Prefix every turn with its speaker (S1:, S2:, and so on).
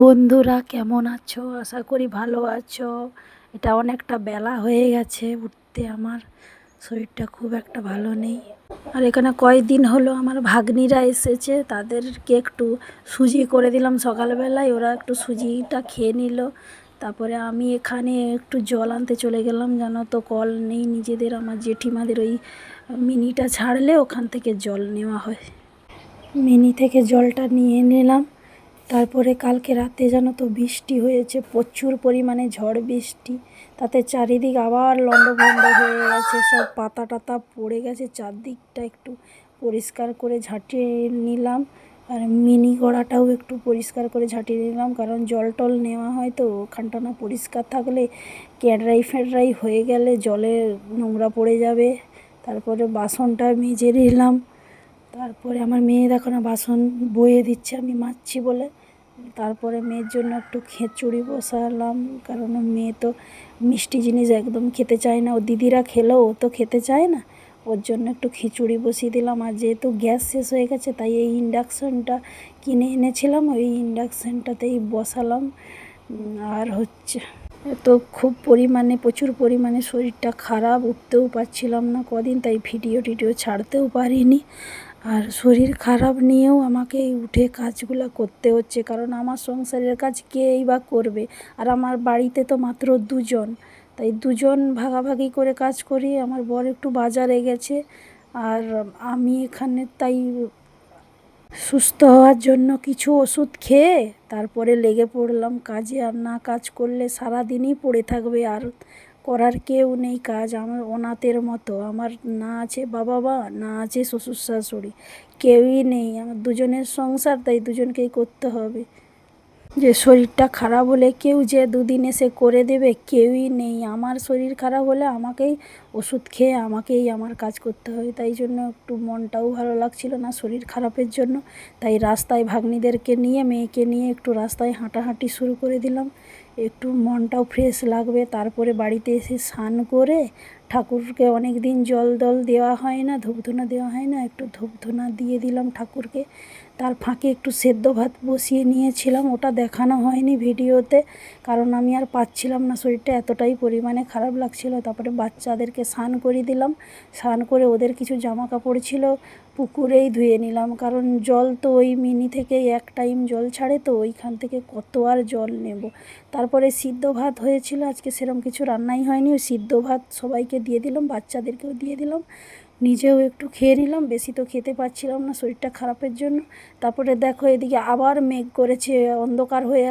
S1: বন্ধুরা কেমন আছো? আশা করি ভালো আছো। এটা অনেকটা বেলা হয়ে গেছে উঠতে, আমার শরীরটা খুব একটা ভালো নেই। আর এখানে কয়েকদিন হলো আমার ভাগ্নিরা এসেছে, তাদেরকে একটু সুজি করে দিলাম সকালবেলায়, ওরা একটু সুজিটা খেয়ে নিল। তারপরে আমি এখানে একটু জল আনতে চলে গেলাম, জানো তো কল নেই নিজেদের, আমার জেঠিমাদের ওই মিনিটা ছাড়লে ওখান থেকে জল নেওয়া হয়, মিনি থেকে জলটা নিয়ে নিলাম। তারপরে কালকে রাতে জানো তো বৃষ্টি হয়েছে, প্রচুর পরিমাণে ঝড় বৃষ্টি, তাতে চারিদিক আবার লণ্ডভণ্ড হয়ে গেছে, সব পাতা টাতা পড়ে গেছে, চারদিকটা একটু পরিষ্কার করে ঝাঁটিয়ে নিলাম। আর মিনি গড়াটাও একটু পরিষ্কার করে ঝাঁটিয়ে নিলাম, কারণ জল টল নেওয়া হয় তো ওখানটা না পরিষ্কার থাকলে ক্যাডরাই ফ্যাডরাই হয়ে গেলে জলে নোংরা পড়ে যাবে। তারপরে বাসনটা মেজে নিলাম। তারপরে আমার মেয়ে দেখো না বাসন বয়ে দিচ্ছে আমি মাজছি বলে। তারপরে মেয়ের জন্য একটু খিচুড়ি বসালাম, কারণ মেয়ে তো মিষ্টি জিনিস একদম খেতে চায় না, ও দিদিরা খেলেও ও তো খেতে চায় না, ওর জন্য একটু খিচুড়ি বসিয়ে দিলাম। আর যেহেতু গ্যাস শেষ হয়ে গেছে তাই এই ইন্ডাকশানটা কিনে এনেছিলাম, ওই ইন্ডাকশানটাতেই বসালাম। আর হচ্ছে তো খুব পরিমাণে প্রচুর পরিমাণে শরীরটা খারাপ, উঠতেও পারছিলাম না কদিন, তাই ভিডিও টিডিও ছাড়তেও পারিনি। আর শরীর খারাপ নিয়েও আমাকে উঠে কাজগুলো করতে হচ্ছে, কারণ আমার সংসারের কাজ কেই বা করবে। আর আমার বাড়িতে তো মাত্র দুজন, তাই দুজন ভাগাভাগি করে কাজ করি। আমার বর একটু বাজারে গেছে, আর আমি এখানে তাই সুস্থ হওয়ার জন্য কিছু ওষুধ খেয়ে তারপরে লেগে পড়লাম কাজে। আর না কাজ করলে সারাদিনই পড়ে থাকবে, আর করার কেউ নেই কাজ। আমার অনাথের মতো, আমার না আছে বাবা মা, না আছে শ্বশুর শাশুড়ি, কেউই নেই, আমার দুজনের সংসার, তাই দুজনকেই করতে হবে। যে শরীরটা খারাপ হলে কেউ যে দুদিন এসে করে দেবে কেউই নেই, আমার শরীর খারাপ হলে আমাকেই ওষুধ খেয়ে আমাকেই আমার কাজ করতে হয়। তাই জন্য একটু মনটাও ভালো লাগছিল না শরীর খারাপের জন্য, তাই রাস্তায় ভাগ্নিদেরকে নিয়ে মেয়েকে নিয়ে একটু রাস্তায় হাঁটাহাঁটি শুরু করে দিলাম, একটু মনটাও ফ্রেশ লাগবে। তারপরে বাড়িতে এসে স্নান করে ঠাকুরকে, অনেক দিন জল দল দেওয়া হয় না, ধূপধুনা দেওয়া হয় না, একটু ধূপধুনা দিয়ে দিলাম ঠাকুরকে। তার ফাঁকে একটু সেদ্ধ ভাত বসিয়ে নিয়েছিলাম, ওটা দেখানো হয়নি ভিডিওতে, কারণ আমি আর পাচ্ছিলাম না, শরীরটা এতটাই পরিমাণে খারাপ লাগছিল। তারপরে বাচ্চাদেরকে স্নান করে দিলাম, স্নান করে ওদের কিছু জামা কাপড় ছিল পুকুরেই ধুয়ে নিলাম, কারণ জল তো ওই মিনি থেকেই এক টাইম জল ছাড়ে, তো ওইখান থেকে কত আর জল নেব। তারপরে সিদ্ধ ভাত হয়েছিল, আজকে সেরকম কিছু রান্নাই হয়নি, ওই সিদ্ধ ভাত সবাইকে দিয়ে দিলাম, বাচ্চাদেরকেও দিয়ে দিলাম, নিজেও একটু খেয়ে নিলাম, বেশি তো খেতে পারছিলাম না শরীরটা খারাপের জন্য। তারপরে দেখো এদিকে আবার মেঘ করেছে, অন্ধকার হয়ে